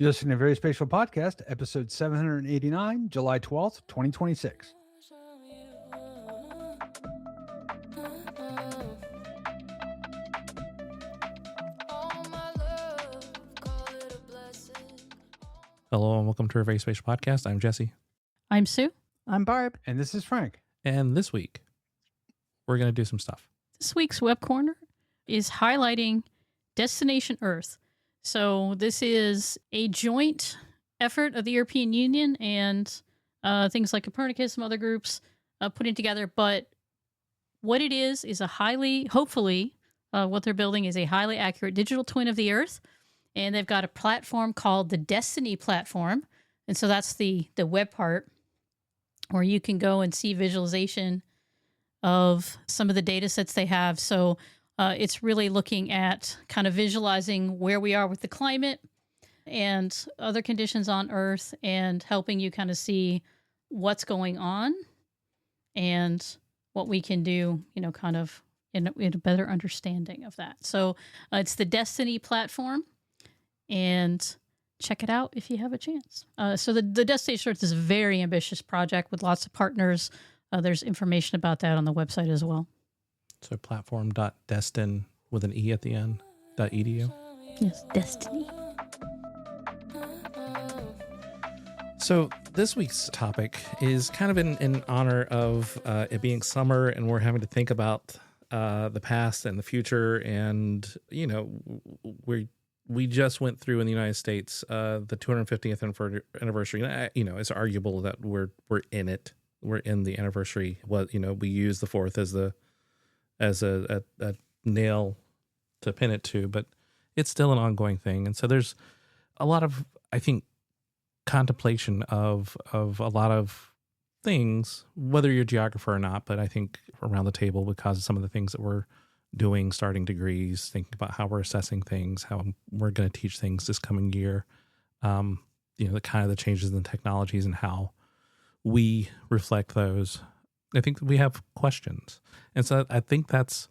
You're listening to VerySpatial Podcast, episode 789, July 12th, 2026. Hello and welcome to our VerySpatial Podcast. I'm Jesse. I'm Sue. I'm Barb. And this is Frank. And this week, we're going to do some stuff. This week's Web Corner is highlighting Destination Earth. So this is a joint effort of the European Union and things like Copernicus, some other groups putting together. But what it is a highly, hopefully, what they're building is a highly accurate digital twin of the Earth. And they've got a platform called the Destiny platform. And so that's the web part where you can go and see visualization of some of the data sets they have. So it's really looking at kind of visualizing where we are with the climate and other conditions on Earth and helping you kind of see what's going on and what we can do, you know, kind of in a better understanding of that. So it's the Destiny platform, and check it out if you have a chance. So the Destination Earth is a very ambitious project with lots of partners. There's information about that on the website as well. So platform.destin with an E at the end, .edu. Yes, Destiny. So this week's topic is kind of in honor of it being summer, and we're having to think about the past and the future. And, you know, we just went through in the United States the 250th anniversary. You know, it's arguable that we're in it. We're in the anniversary. What, you know, we use the 4th as a nail to pin it to, but it's still an ongoing thing. And so there's a lot of, I think, contemplation of a lot of things, whether you're a geographer or not, but I think around the table because of some of the things that we're doing, starting degrees, thinking about how we're assessing things, how we're going to teach things this coming year, you know, the kind of the changes in the technologies and how we reflect those. I think we have questions. And so I think that's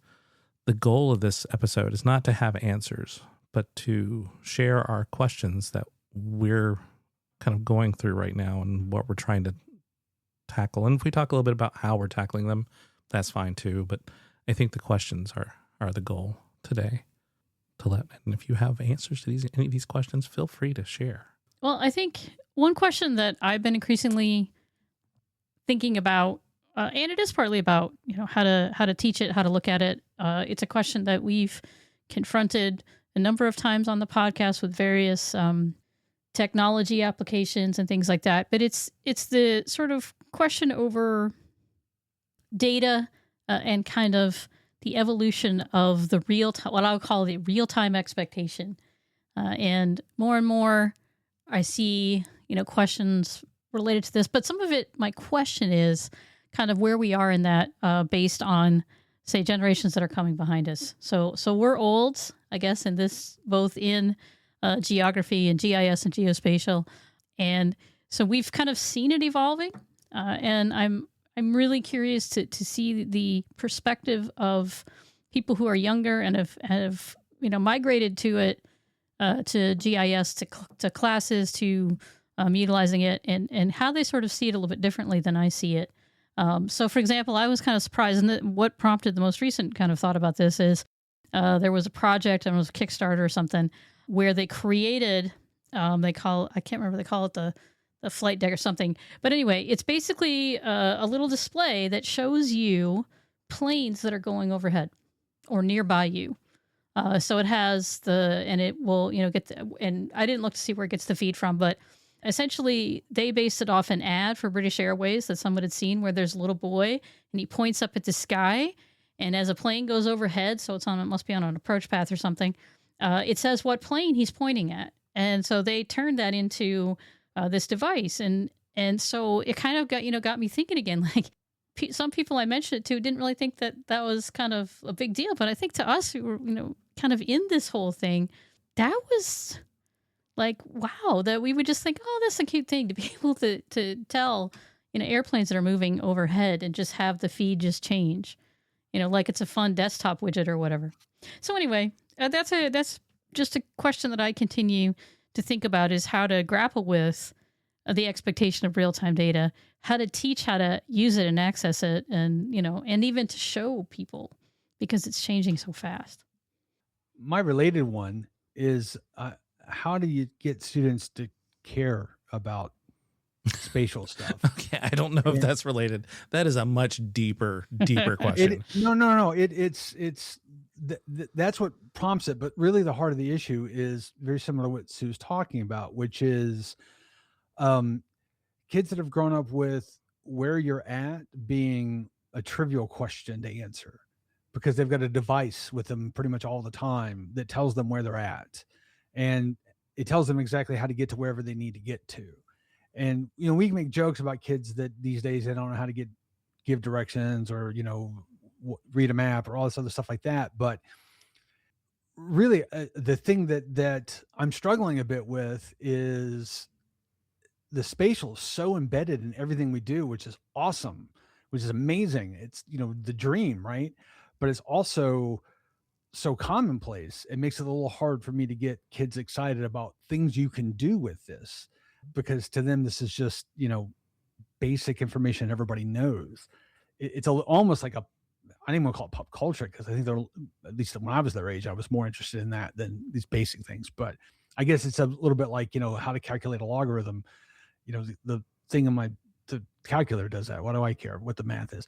the goal of this episode, is not to have answers, but to share our questions that we're kind of going through right now and what we're trying to tackle. And if we talk a little bit about how we're tackling them, that's fine too. But I think the questions are the goal today. And if you have answers to any of these questions, feel free to share. Well, I think one question that I've been increasingly thinking about, and it is partly about, you know, how to teach it, how to look at it. It's a question that we've confronted a number of times on the podcast with various technology applications and things like that. But it's the sort of question over data and kind of the evolution of the real time, what I would call the real time expectation. And more I see, you know, questions related to this, but some of it, my question is kind of where we are in that based on, say, generations that are coming behind us. So we're old, I guess, in this, both in geography and GIS and geospatial. And so we've kind of seen it evolving. And I'm really curious to see the perspective of people who are younger and have you know, migrated to it, to GIS, to classes, to utilizing it, and how they sort of see it a little bit differently than I see it. So, for example, I was kind of surprised, and what prompted the most recent kind of thought about this is there was a project, and it was a Kickstarter or something, where they created, I can't remember, they call it the flight deck or something. But anyway, it's basically a little display that shows you planes that are going overhead or nearby you. So it has and it will, you know, and I didn't look to see where it gets the feed from, but essentially they based it off an ad for British Airways that someone had seen where there's a little boy and he points up at the sky, and as a plane goes overhead, so it must be on an approach path or something, it says what plane he's pointing at. And so they turned that into this device. And so it kind of got me thinking again, like some people I mentioned it to didn't really think that was kind of a big deal. But I think to us who were, you know, kind of in this whole thing, that was like, wow, that we would just think, oh, that's a cute thing to be able to tell, you know, airplanes that are moving overhead and just have the feed just change, you know, like it's a fun desktop widget or whatever. So anyway, that's just a question that I continue to think about is how to grapple with the expectation of real-time data, how to teach how to use it and access it, and and even to show people, because it's changing so fast. My related one is how do you get students to care about spatial stuff? Okay, I don't know if that's related. That is a much deeper question. No. That's what prompts it. But really, the heart of the issue is very similar to what Sue's talking about, which is kids that have grown up with where you're at being a trivial question to answer, because they've got a device with them pretty much all the time that tells them where they're at, and it tells them exactly how to get to wherever they need to get to. And we can make jokes about kids that these days they don't know how to give directions or read a map or all this other stuff like that. But really, the thing that I'm struggling a bit with is the spatial is so embedded in everything we do, which is awesome, which is amazing. It's the dream, right? But it's also so commonplace. It makes it a little hard for me to get kids excited about things you can do with this, because to them this is just basic information everybody knows. It's almost like I don't even want to call it pop culture, because I think they're, at least when I was their age, I was more interested in that than these basic things. But I guess it's a little bit like how to calculate a logarithm. The thing in the calculator does that. What do I care what the math is?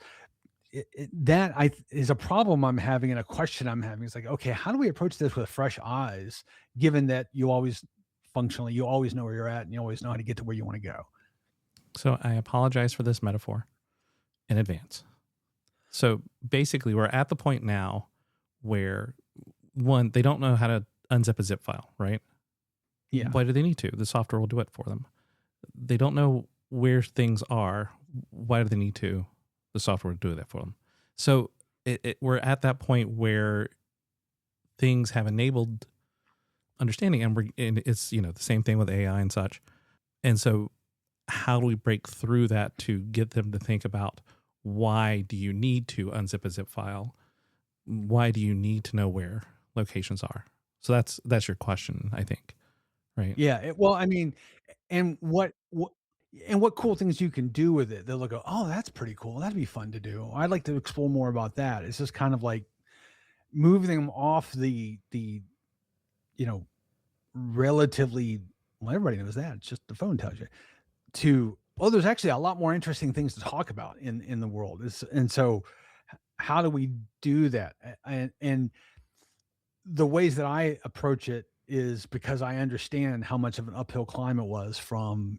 That is a problem I'm having, and a question I'm having. It's like, okay, how do we approach this with fresh eyes, given that you always know where you're at, and you always know how to get to where you want to go? So I apologize for this metaphor in advance. So basically, we're at the point now where, one, they don't know how to unzip a zip file, right? Yeah. Why do they need to? The software will do it for them. They don't know where things are. Why do they need to? The software will do that for them. So we're at that point where things have enabled understanding, and it's the same thing with AI and such. And so how do we break through that to get them to think about, why do you need to unzip a zip file? Why do you need to know where locations are? So that's your question, I think, right? Yeah. And what cool things you can do with it. They'll go, oh, that's pretty cool. That'd be fun to do. I'd like to explore more about that. It's just kind of like moving them off the relatively, well, everybody knows that. It's just the phone tells you, to, there's actually a lot more interesting things to talk about in the world. And so how do we do that? And the ways that I approach it is because I understand how much of an uphill climb it was from,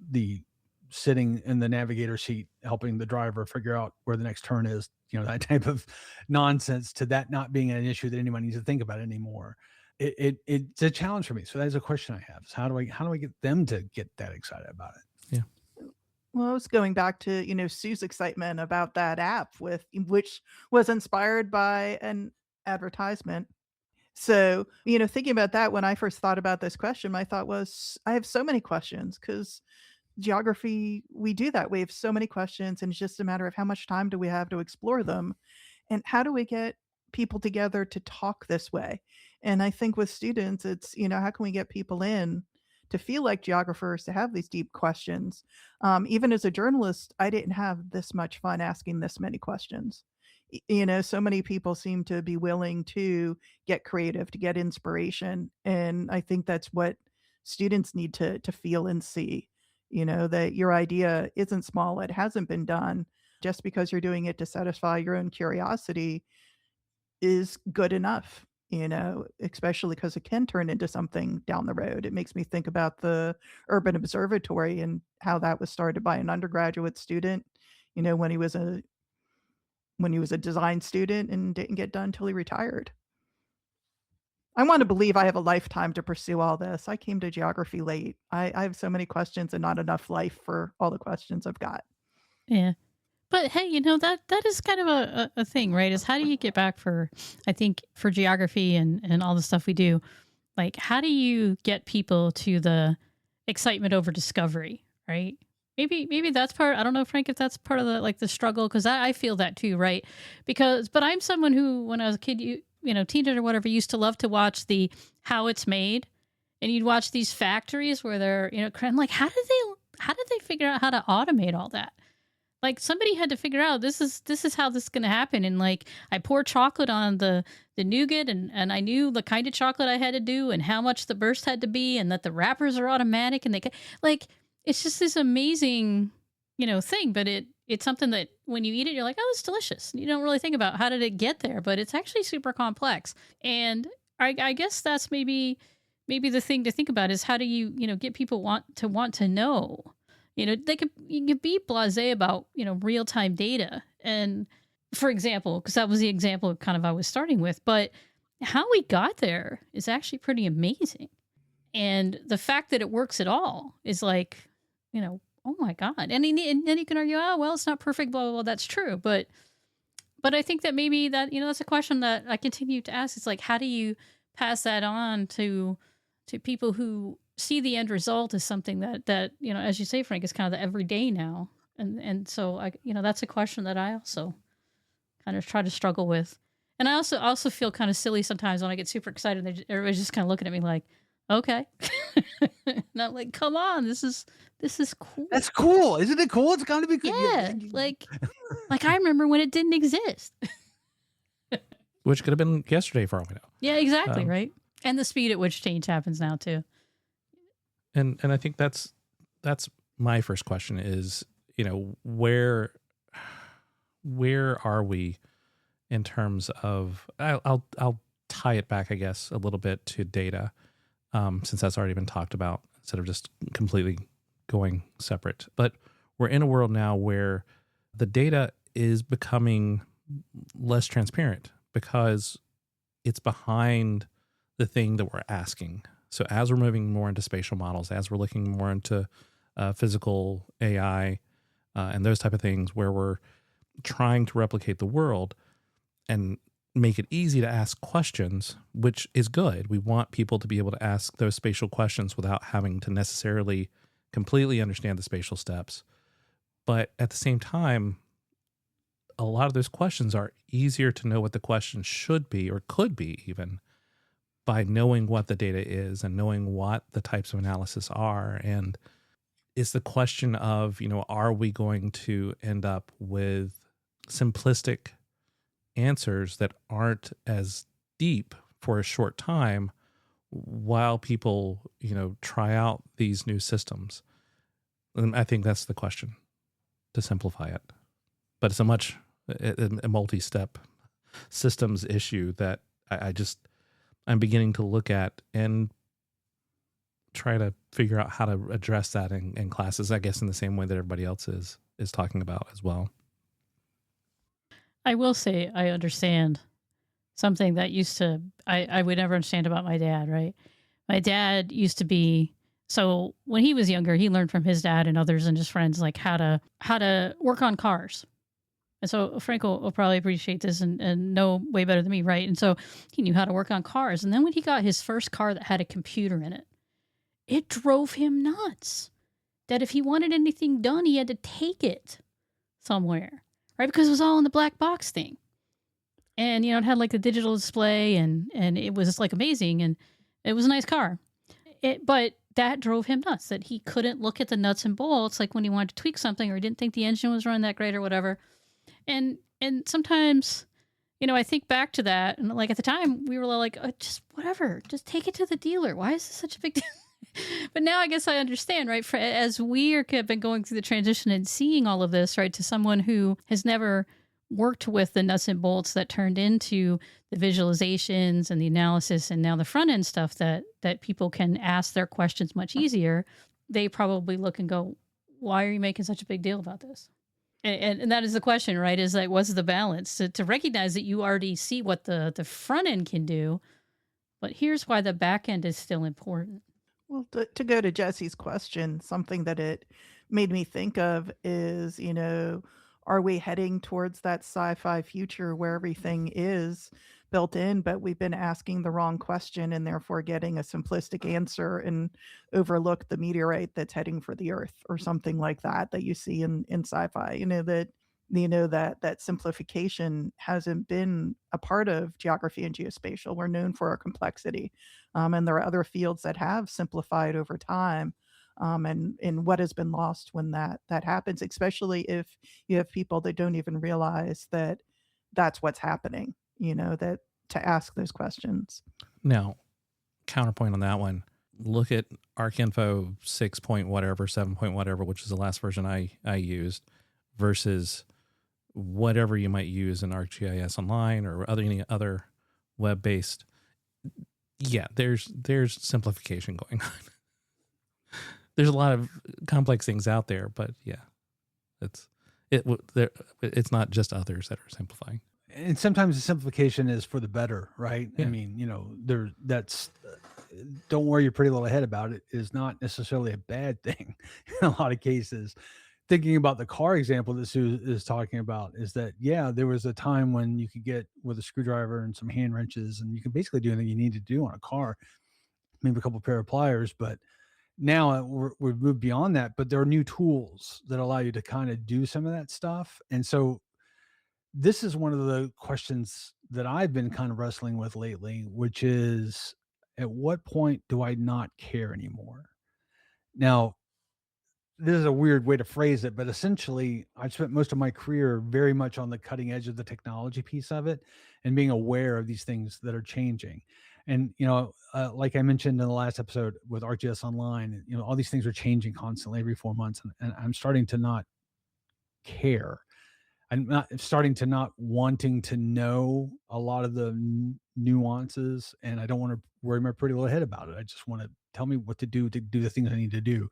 the sitting in the navigator seat, helping the driver figure out where the next turn is, that type of nonsense, to that not being an issue that anyone needs to think about anymore. It's a challenge for me. So that is a question I have, is how do I get them to get that excited about it? Yeah. Well, I was going back to, Sue's excitement about that app, which was inspired by an advertisement. So, thinking about that, when I first thought about this question, my thought was, I have so many questions, because geography, we do that. We have so many questions, and it's just a matter of how much time do we have to explore them, and how do we get people together to talk this way? And I think with students, it's, how can we get people in to feel like geographers, to have these deep questions? Even as a journalist, I didn't have this much fun asking this many questions. So many people seem to be willing to get creative, to get inspiration. And I think that's what students need to feel and see, that your idea isn't small. It hasn't been done. Just because you're doing it to satisfy your own curiosity is good enough, especially because it can turn into something down the road. It makes me think about the Urban Observatory and how that was started by an undergraduate student, when he was a design student, and didn't get done until he retired. I want to believe I have a lifetime to pursue all this. I came to geography late. I have so many questions and not enough life for all the questions I've got. Yeah. But hey, that is kind of a thing, right? Is how do you get back I think for geography and all the stuff we do, like, how do you get people to the excitement over discovery, right? Maybe that's part. I don't know, Frank, if that's part of the struggle, because I feel that too, right? But I'm someone who, when I was a kid, teenager or whatever, used to love to watch the how it's made, and you'd watch these factories where they're, I'm like, how did they figure out how to automate all that? Like, somebody had to figure out this is how this is going to happen. And like, I pour chocolate on the nougat, and I knew the kind of chocolate I had to do and how much the burst had to be, and that the wrappers are automatic, and it's just this amazing, thing. But it's something that when you eat it, you're like, oh, it's delicious. You don't really think about how did it get there, but it's actually super complex. And I guess that's maybe the thing to think about is how do you, get people want to know. You could be blasé about, real-time data. And for example, because that was the example kind of I was starting with, but how we got there is actually pretty amazing. And the fact that it works at all is like, oh my God. And then you can argue, oh, well, it's not perfect, blah, blah, blah. That's true. But I think that maybe that, that's a question that I continue to ask. It's like, how do you pass that on to people who see the end result as something that as you say, Frank, is kind of the everyday now. And so that's a question that I also kind of try to struggle with. And I also feel kind of silly sometimes when I get super excited and everybody's just kind of looking at me like, okay. And I'm like, come on, this is cool. That's cool. Isn't it cool? It's got to be cool. Yeah. like I remember when it didn't exist. Which could have been yesterday for all we know. Yeah, exactly. Right. And the speed at which change happens now too. And I think that's my first question is, where are we in terms of, I'll tie it back, I guess, a little bit to data, since that's already been talked about instead of just completely going separate. But we're in a world now where the data is becoming less transparent because it's behind the thing that we're asking. So as we're moving more into spatial models, as we're looking more into physical AI and those type of things where we're trying to replicate the world and make it easy to ask questions, which is good. We want people to be able to ask those spatial questions without having to necessarily completely understand the spatial steps. But at the same time, a lot of those questions are easier to know what the question should be or could be even by knowing what the data is and knowing what the types of analysis are. And it's the question of, are we going to end up with simplistic answers that aren't as deep for a short time while people, try out these new systems? And I think that's the question, to simplify it. But it's a multi-step systems issue that I'm beginning to look at and try to figure out how to address that in classes, I guess, in the same way that everybody else is talking about as well. I will say I understand something that I would never understand about my dad, right? My dad used to be, so when he was younger, he learned from his dad and others and his friends, like how to work on cars. And so Frank will probably appreciate this and know way better than me, right? And so he knew how to work on cars. And then when he got his first car that had a computer in it, it drove him nuts. That if he wanted anything done, he had to take it somewhere, right? Because it was all in the black box thing. And, it had like a digital display and it was like amazing. And it was a nice car. But that drove him nuts, that he couldn't look at the nuts and bolts like when he wanted to tweak something or he didn't think the engine was running that great or whatever. And sometimes, I think back to that, and like at the time we were like, oh, just whatever, just take it to the dealer. Why is this such a big deal? But now I guess I understand, right? As we have been going through the transition and seeing all of this, right, to someone who has never worked with the nuts and bolts that turned into the visualizations and the analysis and now the front end stuff that people can ask their questions much easier, they probably look and go, why are you making such a big deal about this? And that is the question, right? Is like, what's the balance to recognize that you already see what the front end can do, but here's why the back end is still important. Well, to go to Jesse's question, something that it made me think of is, are we heading towards that sci-fi future where everything is built in, but we've been asking the wrong question and therefore getting a simplistic answer and overlook the meteorite that's heading for the Earth or something like that you see in sci-fi, that that simplification hasn't been a part of geography and geospatial. We're known for our complexity, and there are other fields that have simplified over time. And what has been lost when that happens, especially if you have people that don't even realize that that's what's happening. That to ask those questions. Now, counterpoint on that one, look at ArcInfo 6 point whatever, 7 point whatever, which is the last version I used, versus whatever you might use in ArcGIS Online or any other web-based. Yeah, there's simplification going on. There's a lot of complex things out there, but yeah, it's not just others that are simplifying. And sometimes the simplification is for the better, right? Yeah. I mean, don't worry your pretty little head about it is not necessarily a bad thing in a lot of cases. Thinking about the car example that Sue is talking about is that, yeah, there was a time when you could get with a screwdriver and some hand wrenches and you can basically do anything you need to do on a car, maybe a couple pair of pliers, but now we've moved beyond that, but there are new tools that allow you to kind of do some of that stuff. And so this is one of the questions that I've been kind of wrestling with lately, which is at what point do I not care anymore? Now, this is a weird way to phrase it, but essentially, I've spent most of my career very much on the cutting edge of the technology piece of it and being aware of these things that are changing. And, like I mentioned in the last episode with ArcGIS Online, all these things are changing constantly every 4 months. And I'm starting to not care. I'm not starting to not wanting to know a lot of the nuances, and I don't want to worry my pretty little head about it. I just want to tell me what to do the things I need to do.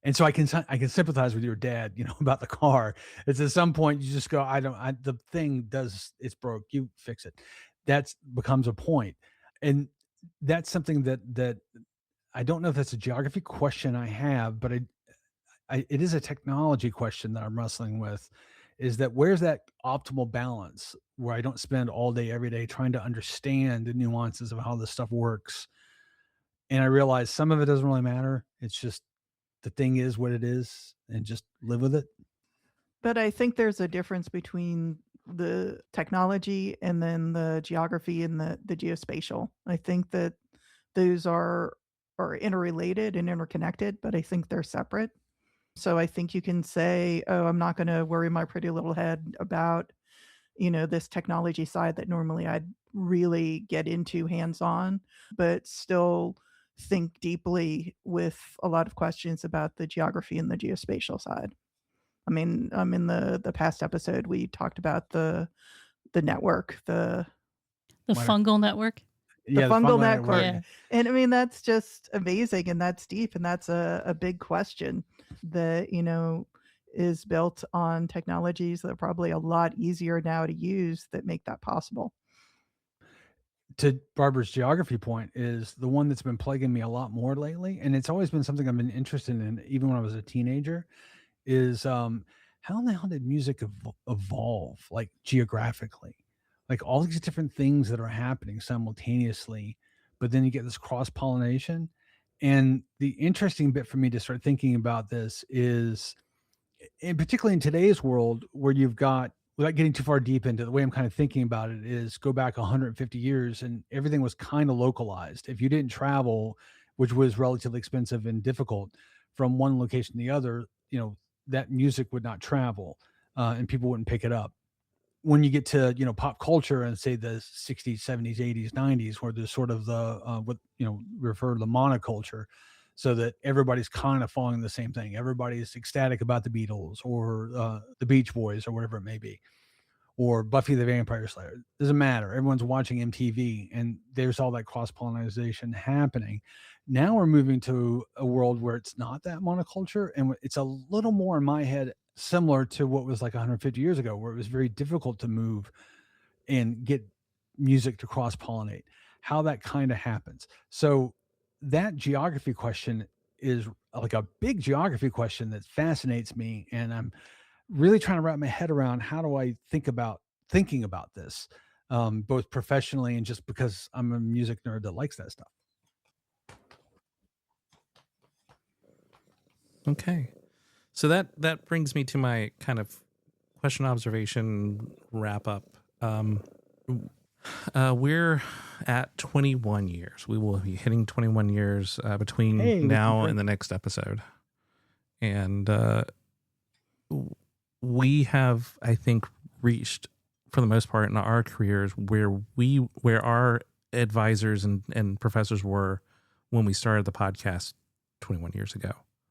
And so I can sympathize with your dad, about the car. It's at some point you just go, the thing it's broke, you fix it. That becomes a point. And that's something that I don't know if that's a geography question I have, but it is a technology question that I'm wrestling with, is that where's that optimal balance where I don't spend all day, every day trying to understand the nuances of how this stuff works. And I realize some of it doesn't really matter. It's just the thing is what it is and just live with it. But I think there's a difference between the technology and then the geography and the geospatial. I think that those are interrelated and interconnected, but I think they're separate. So I think you can say, oh, I'm not going to worry my pretty little head about, this technology side that normally I'd really get into hands-on, but still think deeply with a lot of questions about the geography and the geospatial side. I mean, in the past episode, we talked about the network, the fungal network. Yeah, the fungal network. Yeah. And I mean, that's just amazing, and that's deep, and that's a big question that, is built on technologies that are probably a lot easier now to use that make that possible. To Barbara's geography point is the one that's been plaguing me a lot more lately. And it's always been something I've been interested in, even when I was a teenager, is how in the hell did music evolve, like geographically? Like all these different things that are happening simultaneously, but then you get this cross-pollination. And the interesting bit for me to start thinking about this is, and particularly in today's world where you've got, without getting too far deep into the way I'm kind of thinking about it, is go back 150 years and everything was kind of localized. If you didn't travel, which was relatively expensive and difficult, from one location to the other, that music would not travel and people wouldn't pick it up. When you get to, pop culture and say the 60s, 70s, 80s, 90s, where there's sort of the, what, refer to the monoculture, so that everybody's kind of following the same thing. Everybody's ecstatic about the Beatles or the Beach Boys or whatever it may be, or Buffy the Vampire Slayer. Doesn't matter. Everyone's watching MTV and there's all that cross-pollination happening. Now we're moving to a world where it's not that monoculture, and it's a little more in my head similar to what was like 150 years ago, where it was very difficult to move and get music to cross-pollinate. How that kind of happens. So that geography question is like a big geography question that fascinates me, and I'm really trying to wrap my head around how do I thinking about this, both professionally and just because I'm a music nerd that likes that stuff. Okay. So that brings me to my kind of question, observation, wrap up. We're at 21 years. We will be hitting 21 years between now and the next episode. And we have, I think, reached, for the most part, in our careers where our advisors and professors were when we started the podcast 21 years ago.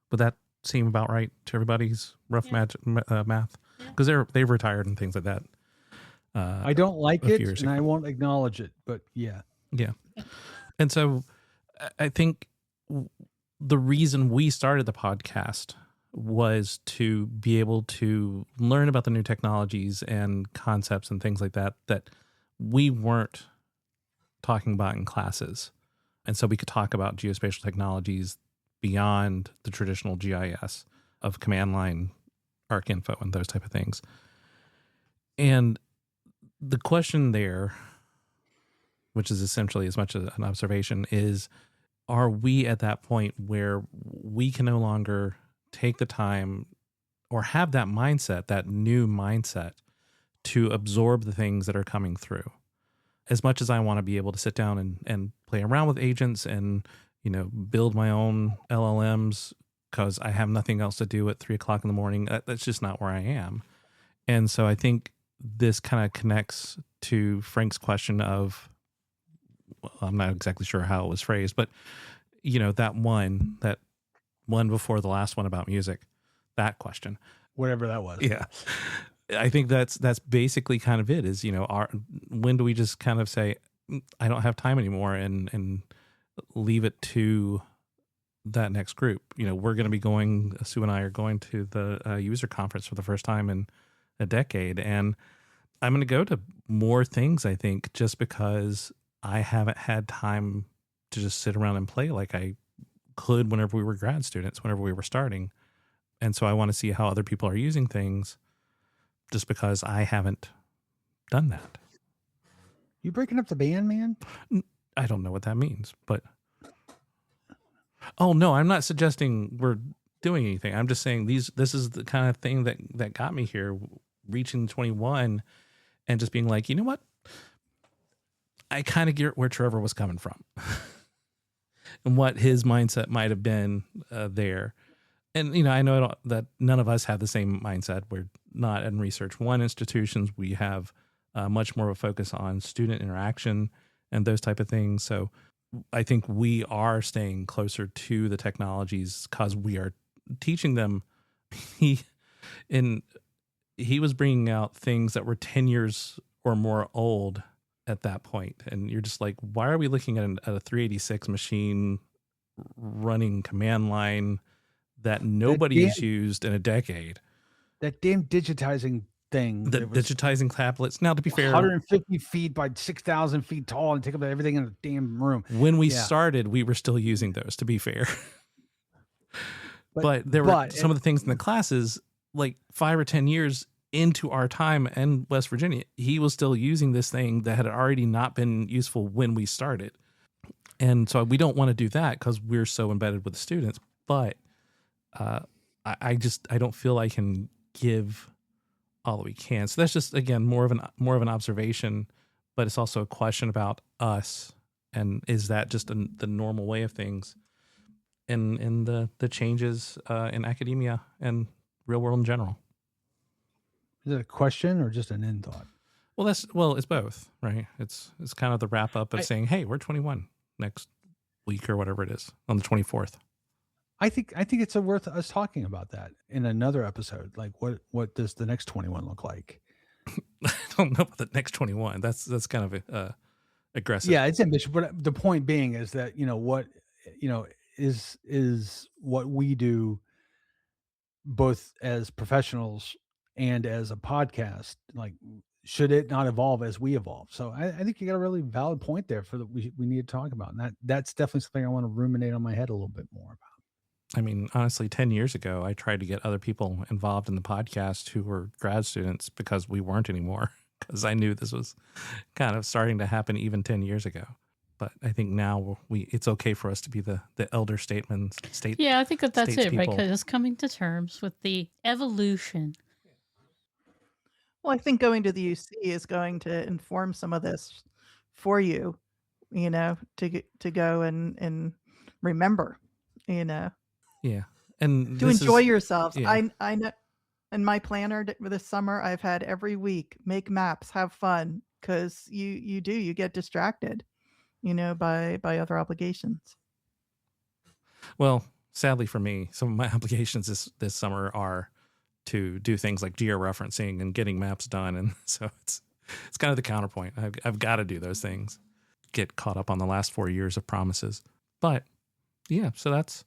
Would that seem about right to everybody's rough math? Because they've retired and things like that. I don't like it, and I won't acknowledge it, but yeah. And so I think the reason we started the podcast was to be able to learn about the new technologies and concepts and things like that we weren't talking about in classes. And so we could talk about geospatial technologies beyond the traditional GIS of command line, ArcInfo, and those type of things. And the question there, which is essentially as much as an observation, is, are we at that point where we can no longer take the time or have that mindset, that new mindset, to absorb the things that are coming through? As much as I want to be able to sit down and play around with agents and, build my own LLMs because I have nothing else to do at 3:00 in the morning, that's just not where I am. And so I think this kind of connects to Frank's question of, well, I'm not exactly sure how it was phrased, but that one before the last one about music, that question, whatever that was. Yeah. I think that's basically kind of it, is, when do we just kind of say, I don't have time anymore, and leave it to that next group? We're going to be going, Sue and I are going to the user conference for the first time in a decade. And I'm going to go to more things, I think, just because I haven't had time to just sit around and play like I could whenever we were grad students, whenever we were starting. And so I want to see how other people are using things, just because I haven't done that. You breaking up the band, man? I don't know what that means, but... Oh, no, I'm not suggesting we're doing anything. I'm just saying this is the kind of thing that got me here, reaching 21 and just being like, you know what? I kind of get where Trevor was coming from and what his mindset might have been there. And, I know that none of us have the same mindset. We're not in Research One institutions. We have much more of a focus on student interaction and those type of things. So I think we are staying closer to the technologies because we are teaching them. He was bringing out things that were 10 years or more old at that point. And you're just like, why are we looking at a 386 machine running command line that nobody has used in a decade? That damn digitizing thing. Digitizing tablets. Now, to be fair, 150 feet by 6,000 feet tall and take up everything in the damn room. When we started, we were still using those, to be fair. But there were some of the things in the classes, like 5 or 10 years into our time in West Virginia, he was still using this thing that had already not been useful when we started. And so we don't want to do that because we're so embedded with the students. But I don't feel I can give all that we can. So that's just, again, more of an observation, but it's also a question about us. And is that just the normal way of things in the changes in academia and real world in general? Is it a question or just an end thought? Well, it's both, right? It's kind of the wrap up of saying, hey, we're 21 next week or whatever it is on the 24th. I think it's worth us talking about that in another episode. Like, what does the next 21 look like? I don't know about the next 21. That's kind of aggressive. Yeah, it's ambitious. But the point being is that what is what we do, both as professionals and as a podcast. Like, should it not evolve as we evolve? So I think you got a really valid point there we need to talk about, and that's definitely something I want to ruminate on my head a little bit more about. I mean, honestly, 10 years ago, I tried to get other people involved in the podcast who were grad students because we weren't anymore, because I knew this was kind of starting to happen even 10 years ago. But I think now it's okay for us to be the elder statesmen. Yeah, I think that's it, people. right? Because it's coming to terms with the evolution. Well, I think going to the UC is going to inform some of this for you, to go and remember, Yeah. And to this enjoy is, yourselves. yeah. I know in my planner this summer, I've had every week make maps, have fun, because you get distracted, by other obligations. Well, sadly for me, some of my obligations this summer are to do things like georeferencing and getting maps done, and so it's kind of the counterpoint. I've got to do those things, get caught up on the last 4 years of promises. But yeah, so that's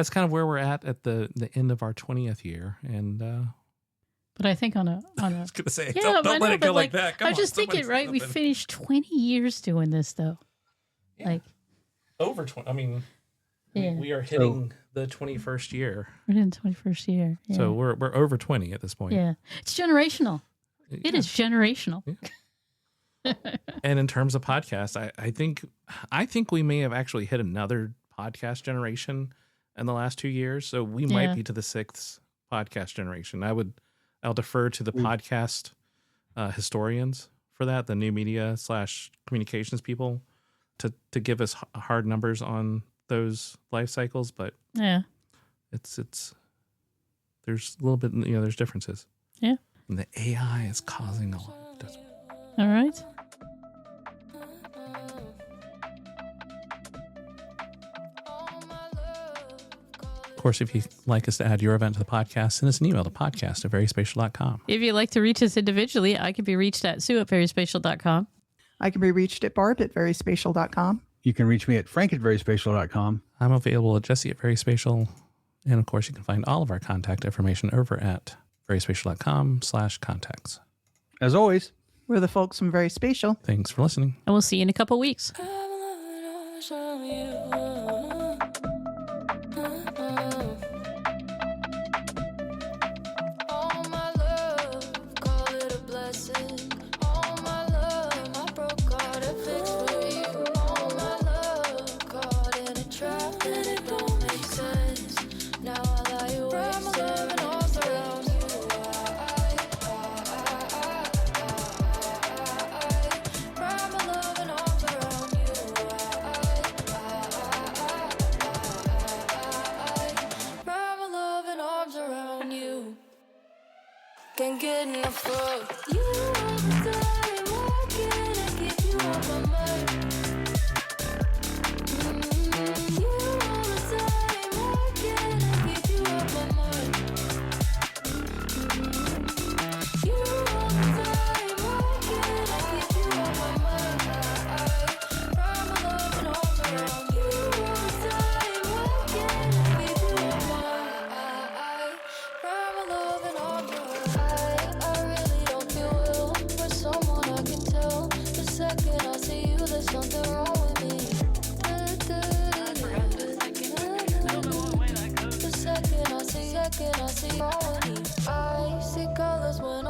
kind of where we're at the end of our 20th year, and But I think on a I was gonna say, yeah, don't let it go like that. Come I on, just think it right. We somebody- finished 20 years doing this though. Yeah. Like over 20. I mean, Yeah. we are hitting the 21st year, we're in the 21st year. Yeah. so we're over 20 at this point. yeah, it's generational. It is generational. And in terms of podcasts, I think we may have actually hit another podcast generation in the last 2 years. So we Yeah. might be to the 6th podcast generation. I'll defer to the podcast historians for that, the new media / communications people, to give us hard numbers on those life cycles. But Yeah. it's there's a little bit, there's differences. Yeah. And the AI is causing a lot of disruption. All right. Of course, if you'd like us to add your event to the podcast, send us an email to podcast@veryspatial.com. If you'd like to reach us individually, I can be reached at sue@veryspatial.com. I can be reached at barb@veryspatial.com. You can reach me at frank@veryspatial.com. I'm available at Jesse@veryspatial. And of course, you can find all of our contact information over at veryspatial.com/contacts. As always, We're the folks from Very Spatial. Thanks for listening. And we'll see you in a couple weeks. Can't get enough of you all the time. Why can't I keep you on my mind? You all the time. Why can't I keep you on my mind? You all the time. Why can't I keep you on my mind? Wrap my love and arms around you all the time. Why can't I keep you on my mind? Wrap my love and arms around. I really don't feel well for someone I can tell. The second I see you, there's something wrong with me. The second I see wrong with me. I see colors when